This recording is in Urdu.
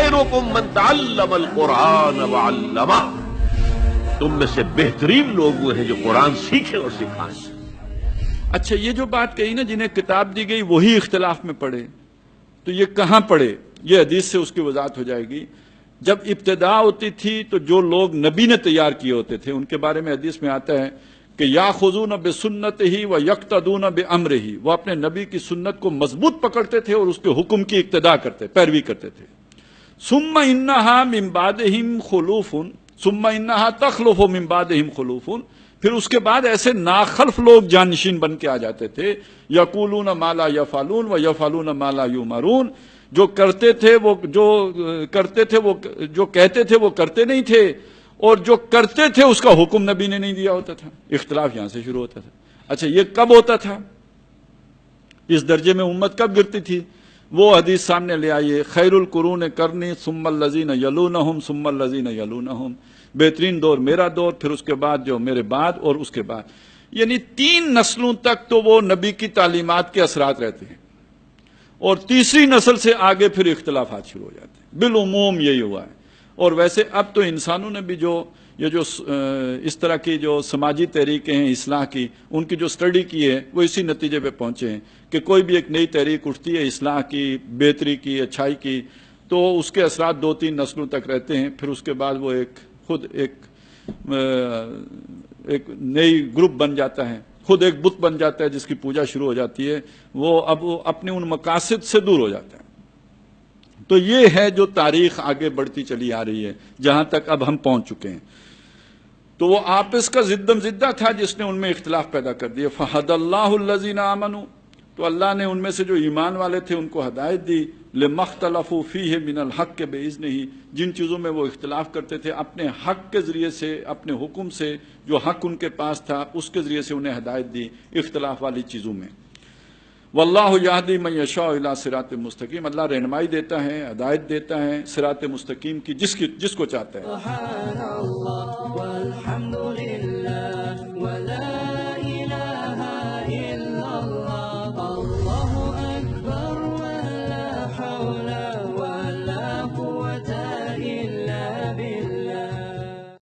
خیرکم من تعلم القرآن وعلمہ، تم میں سے بہترین لوگ وہ ہیں جو قرآن سیکھیں اور سکھائیں۔ اچھا، یہ جو بات کہی نا جنہیں کتاب دی گئی وہی اختلاف میں پڑھے، تو یہ کہاں پڑھے؟ یہ حدیث سے اس کی وضاحت ہو جائے گی۔ جب ابتدا ہوتی تھی تو جو لوگ نبی نے تیار کیے ہوتے تھے ان کے بارے میں حدیث میں آتا ہے کہ یاخذون بسنتہ و یقتدون بامرہ، وہ اپنے نبی کی سنت کو مضبوط پکڑتے تھے اور اس کے حکم کی اقتداء کرتے، پیروی کرتے تھے۔ ثم انہا من بعدہم خلوف، ثم انہا تخلف من بعدہم خلوف، پھر اس کے بعد ایسے ناخلف لوگ جانشین بن کے آ جاتے تھے، یقولون ما لا یفعلون و یفعلون ما لا یؤمرون، جو کرتے تھے وہ جو کہتے تھے وہ کرتے نہیں تھے، اور جو کرتے تھے اس کا حکم نبی نے نہیں دیا ہوتا تھا۔ اختلاف یہاں سے شروع ہوتا تھا۔ اچھا، یہ کب ہوتا تھا؟ اس درجے میں امت کب گرتی تھی؟ وہ حدیث سامنے لے آئیے، خیر القرون کرنی ثم الذین یلونہم ثم الذین یلونہم، بہترین دور میرا دور، پھر اس کے بعد جو میرے بعد، اور اس کے بعد، یعنی 3 نسلوں تک تو وہ نبی کی تعلیمات کے اثرات رہتے ہیں، اور تیسری نسل سے آگے پھر اختلافات شروع ہو جاتے ہیں۔ بالعموم یہی ہوا ہے۔ اور ویسے اب تو انسانوں نے بھی یہ جو اس طرح کی جو سماجی تحریکیں ہیں اصلاح کی، ان کی جو سٹڈی کی ہے وہ اسی نتیجے پہ پہنچے ہیں کہ کوئی بھی ایک نئی تحریک اٹھتی ہے اصلاح کی، بہتری کی، اچھائی کی، تو اس کے اثرات 2-3 نسلوں تک رہتے ہیں، پھر اس کے بعد وہ خود ایک نئی گروپ بن جاتا ہے، خود ایک بت بن جاتا ہے جس کی پوجا شروع ہو جاتی ہے، وہ اب اپنے ان مقاصد سے دور ہو جاتا ہے۔ تو یہ ہے جو تاریخ آگے بڑھتی چلی آ رہی ہے، جہاں تک اب ہم پہنچ چکے ہیں۔ تو وہ آپس کا زدم زدہ تھا جس نے ان میں اختلاف پیدا کر دیا۔ فہد اللہ الذین آمنوا، تو اللہ نے ان میں سے جو ایمان والے تھے ان کو ہدایت دی، لما اختلفوا فیہ من الحق بإذنہ، جن چیزوں میں وہ اختلاف کرتے تھے اپنے حق کے ذریعے سے، اپنے حکم سے، جو حق ان کے پاس تھا اس کے ذریعے سے انہیں ہدایت دی اختلاف والی چیزوں میں۔ واللہ یہدی من یشاء الی صراط مستقیم، اللہ رہنمائی دیتا ہے، ہدایت دیتا ہے صراط مستقیم کی جس کو چاہتا ہے۔